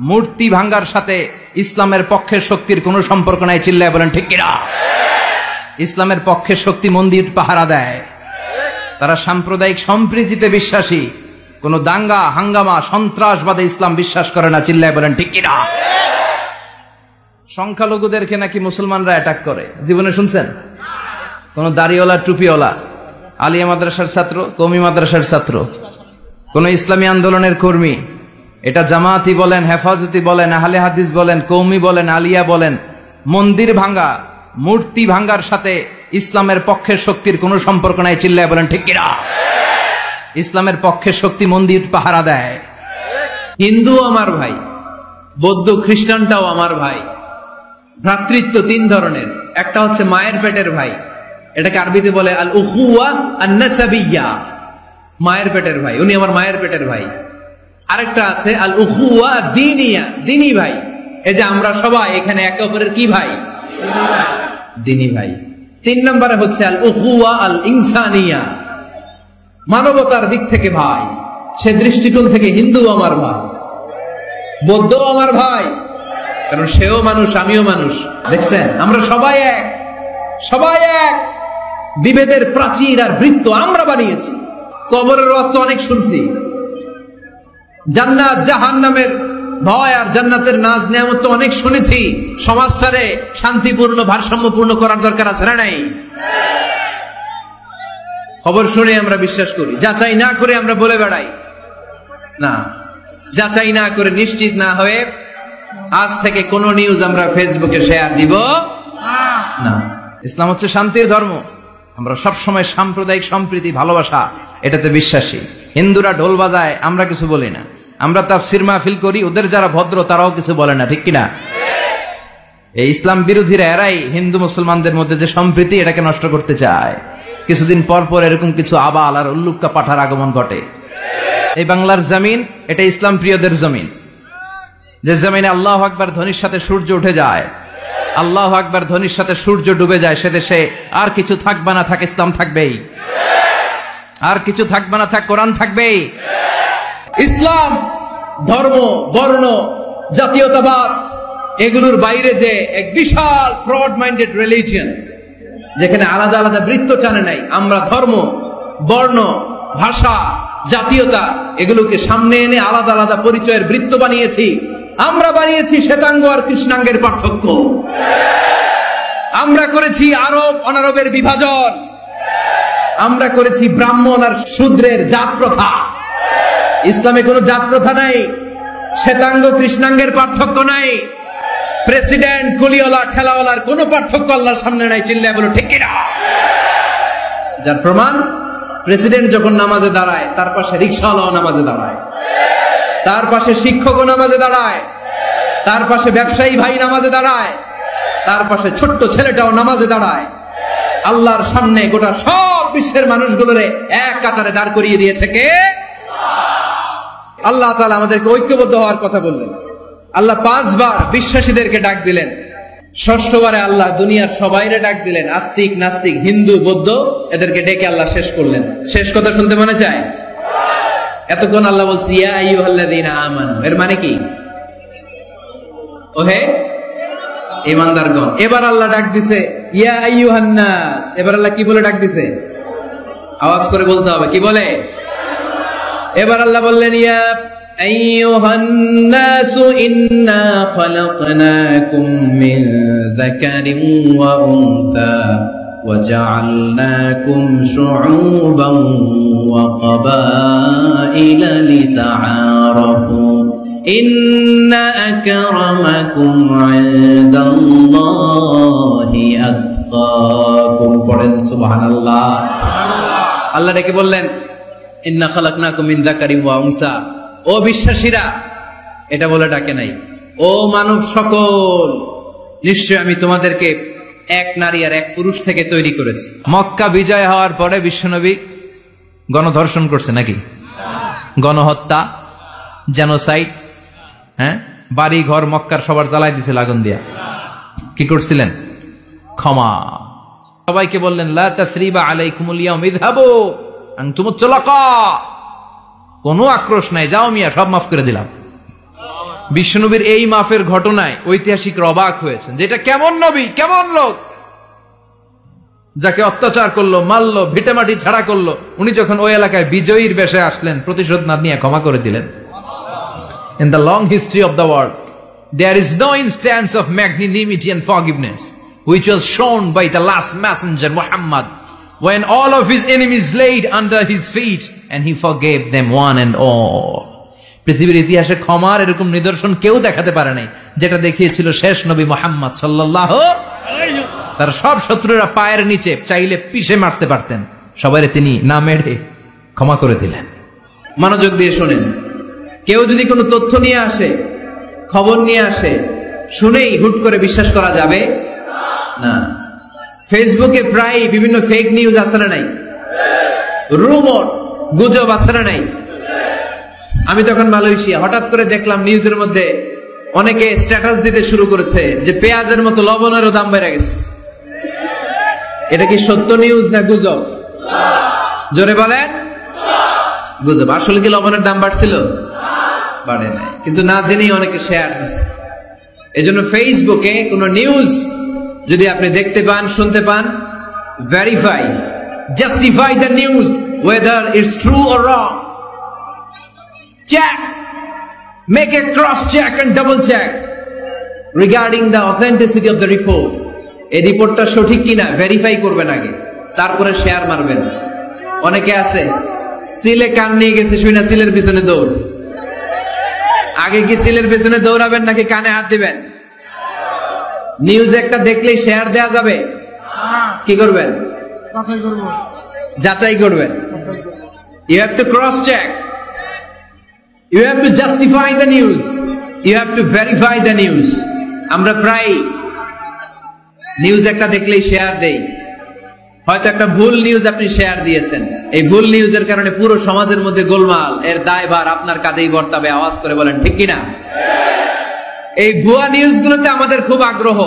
মূর্তি ভাঙ্গার সাথে ইসলামের পক্ষের শক্তির কোনো সম্পর্ক নাই। চিল্লায় বলেন ঠিক কিনা? ইসলামের পক্ষের শক্তি মন্দির পাহারা দেয়। তারা সাম্প্রদায়িক সম্প্রীতিতে বিশ্বাসী, কোন দাঙ্গা হাঙ্গামা সন্ত্রাসবাদে ইসলাম বিশ্বাস করে না। চিল্লায় বলেন ঠিক কিনা? সংখ্যালঘুদেরকে নাকি মুসলমানরা অ্যাটাক করে, জীবনে শুনছেন? কোন দাড়িওয়ালা টুপিওয়ালা, আলিয়া মাদ্রাসার ছাত্র, কওমি মাদ্রাসার ছাত্র, কোন ইসলামী আন্দোলনের কর্মী, এটা জামাতি বলেন, হেফাজতি বলেন, আহলে হাদিস বলেন, কওমি বলেন, আলিয়া বলেন, মন্দির ভাঙ্গা মূর্তি ভাঙ্গার সাথে ইসলামের পক্ষের শক্তির কোনো সম্পর্ক নাই। চিল্লায় বলেন ঠিক কিনা? ইসলামের পক্ষের শক্তি মন্দির পাহারা দেয়। হিন্দু আমার ভাই, বৌদ্ধ খ্রিস্টানটাও আমার ভাই। ভ্রাতৃত্ব তিন ধরনের। একটা হচ্ছে মায়ের পেটের ভাই, এটাকে আরবিতে বলে আল উখুয়া আন নাসাবিয়্যা, মায়ের পেটের ভাই, উনি আমার মায়ের পেটের ভাই। আরেকটা আছে আল উখুয়া দ্বীনিয়া, দ্বীনি ভাই। এই যে আমরা সবাই এখানে একে অপরের কি ভাই? দ্বীনি ভাই। তিন নম্বরে হচ্ছে আল উখুয়া আল ইনসানিয়া, মানবতার দিক থেকে ভাই। সে দৃষ্টিকোণ থেকে হিন্দু আমার ভাই, বৌদ্ধ আমার ভাই, কারণ সেও মানুষ আমিও মানুষ। দেখছেন, আমরা সবাই এক, সবাই এক। বিভেদের প্রাচীর আর বৃত্ত আমরা বানিয়েছি। কবরের ওয়াজ তো অনেক শুনছি, জান্নাত জাহান্নামের ভয় আর জান্নাতের নাজ নেয়ামত তো অনেক শুনেছি। সমাজটারে শান্তিপূর্ণ ভারসাম্যপূর্ণ করার দরকার আছে না নাই? খবর শুনে আমরা বিশ্বাস করি, যাচাই না করে আমরা বলে বেড়াই না। যাচাই না করে নিশ্চিত না হয়ে আজ থেকে কোন নিউজ আমরা ফেসবুকে শেয়ার দিব না। ইসলাম হচ্ছে শান্তির ধর্ম। আমরা সব সময় সাম্প্রদায়িক সম্প্রীতি ভালোবাসা এটাতে বিশ্বাসী। হিন্দুরা ঢোল বাজায়, আমরা কিছু বলি না। আমরা তাফসীর মাহফিল করি, ওদের যারা ভদ্র তারাও কিছু বলে না, ঠিক কিনা? এই ইসলাম বিরোধীরা এরাই হিন্দু মুসলমানদের মধ্যে যে সম্প্রীতি এটাকে নষ্ট করতে চায়। কিছুদিন পর পর এরকম কিছু আবাল আর উল্লুক্কা পাঠার আগমন ঘটে। এই বাংলার জমিন এটা ইসলাম প্রিয়দের জমিন। যে জমিনে আল্লাহু আকবার ধ্বনির সাথে সূর্য উঠে যায়, আল্লাহু আকবার ধ্বনির সাথে সূর্য ডুবে যায়, সে দেশে আর কিছু থাকবে না থাক ইসলাম থাকবেই, আর কিছু থাকবে না থাক কোরআন থাকবেই। ইসলাম ধর্ম, বর্ণ, জাতীয়তাবাদ এগুলোর বাইরে যে এক বিশাল ব্রড মাইন্ডেড রিলিজিয়ন, যেখানে আলাদা আলাদা বৃত্ত টানে নাই। আমরা ধর্ম, বর্ণ, ভাষা, জাতীয়তা এগুলোকে সামনে এনে আলাদা আলাদা পরিচয়ের বৃত্ত বানিয়েছি। আমরা বানিয়েছি শ্বেতাঙ্গ আর কৃষ্ণাঙ্গের পার্থক্য। আমরা করেছি আরব অনারবের বিভাজন। আমরা করেছি ব্রাহ্মণ আর শূদ্রের জাত প্রথা। ইসলামে কোনো জাত প্রথা নাই, শ্বেতাঙ্গ কৃষ্ণাঙ্গের পার্থক্য নাই, প্রেসিডেন্ট কুলিওয়ালা ঠেলাওয়ালার কোনো পার্থক্য আল্লাহর সামনে নাই। চিল্লায় বলো ঠিক কিনা? যার প্রমাণ, প্রেসিডেন্ট যখন নামাজে দাঁড়ায় তার পাশে রিকশাওয়ালাও নামাজে দাঁড়ায়, তার পাশে শিক্ষকও নামাজে দাঁড়ায়, তার পাশে ব্যবসায়ী ভাই নামাজে দাঁড়ায়, তার পাশে ছোট্ট ছেলেটাও নামাজে দাঁড়ায়। আল্লাহর সামনে গোটা সব বিশ্বের মানুষগুলোরে এক কাতারে দাঁড় করিয়ে দিয়েছে কে? আল্লাহ তাআলা আমাদেরকে ঐক্যবদ্ধ হওয়ার কথা বললেন। আল্লাহ 5 বার বিশ্বাসীদেরকে ডাক দিলেন, 6ষ্ঠবারে আল্লাহ দুনিয়ার সবাইরে ডাক দিলেন। আস্তিক নাস্তিক হিন্দু বৌদ্ধ এদেরকে ডেকে আল্লাহ শেষ করলেন। শেষ কথা শুনতে মনে চায়? এতক্ষণ আল্লাহ বলছে ইয়া আইয়ুহাল্লাযীনা আমানু, এর মানে কি? ওহে ঈমানদারগণ। এবার আল্লাহ ডাক দিছে ইয়া আইয়ুহান নাস। এবার আল্লাহ কি বলে ডাক দিছে? আওয়াজ করে বলতে হবে, কি বলে? এবার আল্লাহ বললেন ইয়া আইয়ুহান নাস ইন্না খালাকনাকুম মিন যাকারিন ওয়া উনসা وجعلناكم شعوبا وقبائل لتعارفوا إن أكرمكم عند الله أتقاكم পড়েন সুবহানাল্লাহ। আল্লাহ ডেকে বললেন ইন্না খালাকনাকুম মিন যাকারিন ওয়া উনসা, ও বিশ্বাসীরা, এটা বলে ডাকে নাই, ও মানব সকল, নিশ্চয় আমি তোমাদেরকে এক নারী আর এক পুরুষ থেকে তৈরি করেছি। মক্কা বিজয় হওয়ার পরে বিশ্বনবী গণধর্ষণ করছে নাকি? গণহত্যা, জেনোসাইড, হ্যাঁ, বাড়ি ঘর মক্কার সবার জ্বালাই দিছিল আগুন দিয়া। কি করছিলেন? ক্ষমা। সবাইকে বললেন লা তাসরিবা আলাইকুমুল ইয়াউম ইযহাবু আনতুমুত তুলাকা, কোনো আক্রোশ নাই, যাও মিয়া, সব মাফ করে দিলাম। বিশ্বনবীর এই মাফের ঘটনায় ঐতিহাসিকরা অবাক হয়েছেন, যে এটা কেমন নবী, কেমন লোক, যাকে অত্যাচার করলো, মারলো, ভিটেমাটি ছাড়া করলো, উনি যখন ওই এলাকায় বিজয়ীর বেশে আসলেন, প্রতিশোধ না নিয়ে ক্ষমা করে দিলেন। In the long history of the world, there is no instance of magnanimity and forgiveness which was shown by the last messenger Muhammad, when all of his enemies laid under his feet and he forgave them one and all. পৃথিবীর ইতিহাসে ক্ষমার এরকম নিদর্শন কেউ দেখাতে পারে নাই, যেটা দেখিয়েছিল শেষ নবী মুহাম্মদ সাল্লাল্লাহু আলাইহি ওয়াসাল্লাম। তার সব শত্রুরা পায়ের নিচে চাইলে পিষে মারতে পারতেন, সবাই তিনি না মেরে ক্ষমা করে দিলেন। মনোযোগ দিয়ে শোনেন, কেউ যদি কোনো তথ্য নিয়ে আসে, খবর নিয়ে আসে, শুনেই হুট করে বিশ্বাস করা যাবে না। ফেসবুকে প্রায় বিভিন্ন ফেক নিউজ আছে না নাই, রুমর, গুজব আছে না নাই। আমি তখন মালয়েশিয়া, হঠাৎ করে দেখলাম নিউজের মধ্যে অনেকে স্ট্যাটাস দিতে শুরু করেছে যে পেঁয়াজের মতো লবণেরও দাম বেড়ে গেছে। এটা কি সত্য নিউজ না গুজব? জোরে বলেন। গুজব। আসলে কি লবণের দাম বাড়ছিল? বাড়ে নাই, কিন্তু না জেনেই অনেকে শেয়ার দিচ্ছে। এজন্য ফেসবুকে কোনো নিউজ যদি আপনি দেখতে পান, শুনতে পান, verify, justify the news whether it's true or wrong. Check, make a cross check and double check regarding the authenticity of the report. এই রিপোর্টটা সঠিক কিনা ভেরিফাই করবেন আগে, তারপরে শেয়ার মারবেন। অনেকে আছে সিলে কান নিয়ে গেছে, শুনে সিলের পিছনে দৌড়। আগে কি সিলের পিছনে দৌড়াবেন নাকি কানে হাত দিবেন? নিউজ একটা দেখলেই শেয়ার দেয়া যাবে? কি করবেন? যাচাই করবেন। You have to cross check, you have to justify the news, you have to verify the news. আমরা প্রায় নিউজ একটা দেখলেই শেয়ার দেই। হয়তো একটা ভুল নিউজ আপনি শেয়ার দিয়েছেন, এই ভুল নিউজের কারণে পুরো সমাজের মধ্যে গোলমাল, এর দায়ভার আপনার কাঁধেই বর্তাবে। আওয়াজ করে বলেন ঠিক কিনা? এই ভুয়া নিউজগুলোতে আমাদের খুব আগ্রহ।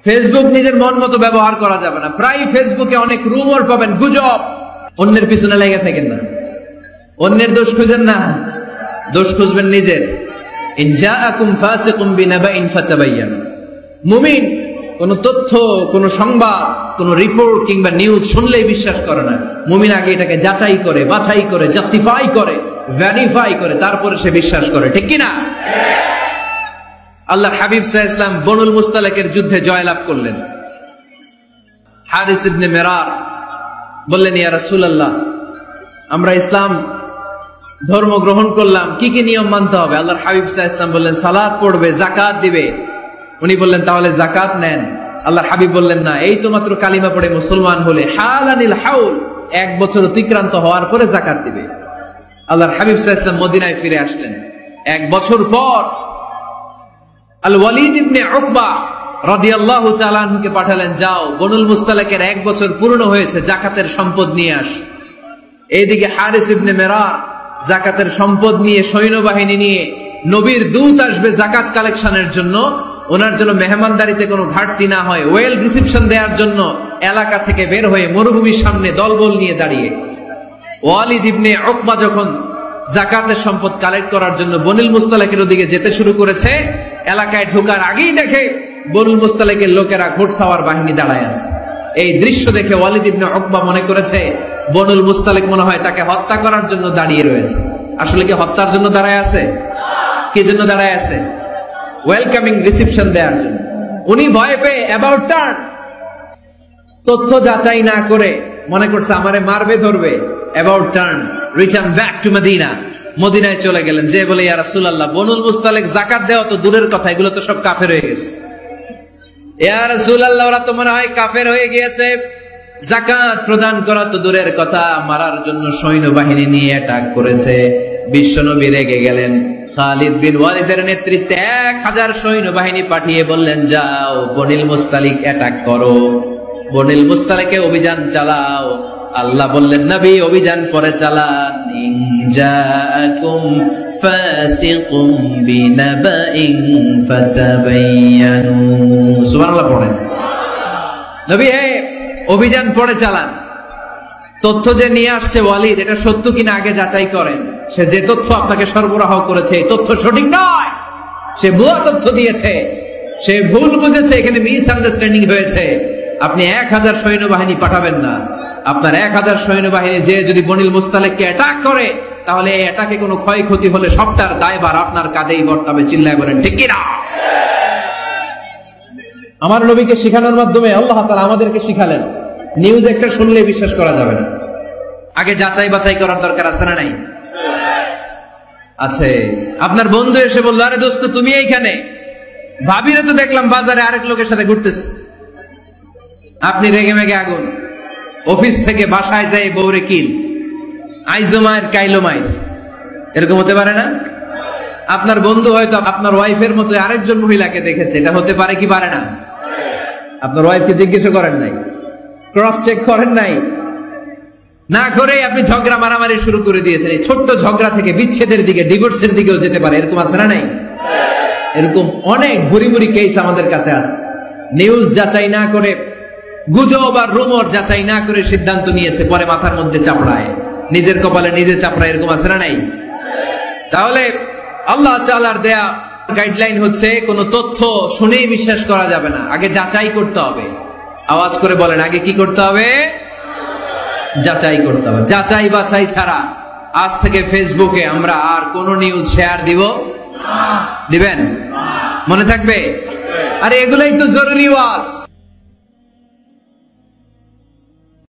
ফেসবুক নিজের মন মতো ব্যবহার করা যাবে না। প্রায় ফেসবুকে অনেক রুমর পাবেন, গুজব। অন্যের পিছনে লেগে থাকেন না, অন্যের দোষ খুঁজেন না, দোষ খুঁজবেন নিজের। ইন জাআকুম ফাসিকুম বিনাবাইন ফাতাবায়ানু। মুমিন কোন তথ্য, কোন সংবাদ, কোন রিপোর্ট কিংবা নিউজ শুনলেই বিশ্বাস করে না। মুমিন আগে এটাকে যাচাই করে, বাছাই করে, জাস্টিফাই করে, ভেরিফাই করে, তারপরে সে বিশ্বাস করে। ঠিক কিনা? আল্লাহর হাবিব সাল্লাল্লাহু আলাইহি ওয়াসাল্লাম বনুল মুস্তালিকের যুদ্ধে জয়লাভ করলেন। হারিস ইবনে মিরার বললেন, ইয়া রাসূলুল্লাহ, আমরা ইসলাম ধর্ম গ্রহণ করলাম, কি কি নিয়ম মানতে হবে? আল্লাহর হাবিব সাল্লাল্লাহু আলাইহি ওয়াসাল্লাম বললেন, সালাত পড়বে, যাকাত দিবে। উনি বললেন, তাহলে যাকাত নেন। আল্লাহর হাবিব বললেন, না, এই তো মাত্র কালিমা পড়ে মুসলমান হলে হালানিল হাউল, 1 বছর অতিক্রান্ত হওয়ার পরে যাকাত দিবে। আল্লাহর হাবিব সাল্লাল্লাহু আলাইহি ওয়াসাল্লাম মদিনায় ফিরে আসলেন। 1 বছর পর আল ওয়ালিদ ইবনে উকবা রাদিয়াল্লাহু তাআলা আনহুকে পাঠালেন, যাও বনুল মুস্তালিকের 1 বছর পূর্ণ হয়েছে, যাকাতের সম্পদ নিয়ে আস। এইদিকে হারিস ইবনে মিরার যাকাতের সম্পদ নিয়ে, সৈন্যবাহিনী নিয়ে, নবীর দূত আসবে যাকাত কালেকশনের জন্য, ওনার জন্য মেহমানদারিতে কোনো ঘাটতি না হয়, ওয়েল রিসিপশন দেওয়ার জন্য এলাকা থেকে বের হয়ে মরুভূমির সামনে দলবল নিয়ে দাঁড়িয়ে। ওয়ালিদ ইবনে উকবা যখন যাকাতের সম্পদ কালেক্ট করার জন্য বনুল মুস্তালিকের ওদিকে যেতে শুরু করেছে, এলাকায় ঢোকার আগেই দেখে বনুল মুস্তালিকের লোকেরা ঘোড়সাওয়ার বাহিনী দাঁড়ায় আছে। এই দৃশ্য দেখে ওয়ালিদ ইবনে উকবা মনে করেছে বনুল মুস্তালিক মনে হয় তাকে হত্যা করার জন্য দাঁড়িয়ে রয়েছে। আসলে কি হত্যার জন্য দাঁড়ায় আছে? কি জন্য দাঁড়ায় আছে? ওয়েলকামিং রিসিপশন দেওয়ার জন্য। উনি ভয় পেয়ে অ্যাবাউট টার্ন, তথ্য যাচাই না করে মনে করছে আমারে মারবে, ধরবে, about turn, return back to Medina. মদিনায় চলে গেলেন, যে বলে, ইয়া রাসূলুল্লাহ, বনুল মুস্তালিক যাকাত দেওয়া তো দূরের কথা, এগুলো তো সব কাফের হয়ে গেছে। ইয়া রাসূলুল্লাহ, ওরা তো মনে হয় কাফের হয়ে গিয়েছে, যাকাত প্রদান করা তো দূরের কথা, মারার জন্য সৈন্যবাহিনী নিয়ে অ্যাটাক করেছে। বিশ্বনবী রেগে গেলেন। খালিদ বিন ওয়ালিদের নেতৃত্বে 1000 সৈন্যবাহিনী পাঠিয়ে বললেন, যাও বনুল মুস্তালিক অ্যাটাক করো, বনুল মুস্তালিকে অভিযান চালাও। আল্লাহ বললেন, নবী অভিযান পরে চালান। ইন জাআকুম ফাসিকুম বিনাবাইন ফাতাবায়ানু। সুবহানাল্লাহ পড়েন। নবী হে, অভিযান পরে চালান, তথ্য যে নিয়ে আসছে ওয়ালিদ, এটা সত্য কিনা আগে যাচাই করেন। সে যে তথ্য আপনাকে সরবরাহ করেছে এই তথ্য সঠিক নয়, সে ভুয়া তথ্য দিয়েছে, সে ভুল বুঝেছে, এখানে মিস আন্ডারস্ট্যান্ডিং হয়েছে। আপনি 1000 সৈন্যবাহিনী পাঠাবেন না। আপনার 1000 সৈন্যবাহিনী যে যদি বনিল মুস্তালিককে অ্যাটাক করে, তাহলে এই অ্যাটাকে কোনো ক্ষয়ক্ষতি হলে সবটার দায়ভার আপনার কাঁধেই বর্তাবে। চিল্লায় বলেন ঠিক কিনা? আমার নবীকে শিখানোর মাধ্যমে আল্লাহ তাআলা আমাদেরকে শিখালেন, নিউজ একটা শুনলে বিশ্বাস করা যাবে না, আগে যাচাই বাছাই করার দরকার আছে না নাই? আছে। আপনার বন্ধু এসে বলল, আরে দোস্ত তুমি এইখানে, ভাবিরে তো দেখলাম বাজারে আরেক লোকের সাথে ঘুরতেছে। আপনি রেগে মেগে আগুন, অফিস থেকে বাসায় যায় বউরে কিল, আইজো মায়ের কাইলো মায়ের, এরকম হতে পারে না? আপনার বন্ধু হয়তো আপনার ওয়াইফের মতো আরেকজন মহিলাকে দেখেছে, এটা হতে পারে কি পারে না? আপনার ওয়াইফকে জিজ্ঞেস করেন নাই, ক্রস চেক করেন নাই, না করে আপনি ঝগড়া মারামারি শুরু করে দিয়েছেন। এই ছোট্ট ঝগড়া থেকে বিচ্ছেদের দিকে, ডিভোর্সের দিকেও যেতে পারে, এরকম আছে না নাই? এরকম অনেক বুড়ি বুড়ি কেস আমাদের কাছে আছে। নিউজ যাচাই না করে, গুজব আর রুমর যাচাই না করে সিদ্ধান্ত নিয়েছে, পরে মাথার মধ্যে চাপড়ায়, নিজের কপালে নিজে চাপড়ায়, এরকম আছে না নাই? তাহলে আল্লাহ তাআলার দেয়া গাইডলাইন হচ্ছে কোন তথ্য শুনেই বিশ্বাস করা যাবে না, আগে যাচাই করতে হবে। আওয়াজ করে বলেন, আগে কি করতে হবে? যাচাই করতে হবে। যাচাই বাছাই ছাড়া আজ থেকে ফেসবুকে আমরা আর কোন নিউজ শেয়ার দিবেন? মনে থাকবে? আরে এগুলাই তো জরুরি ওয়াজ।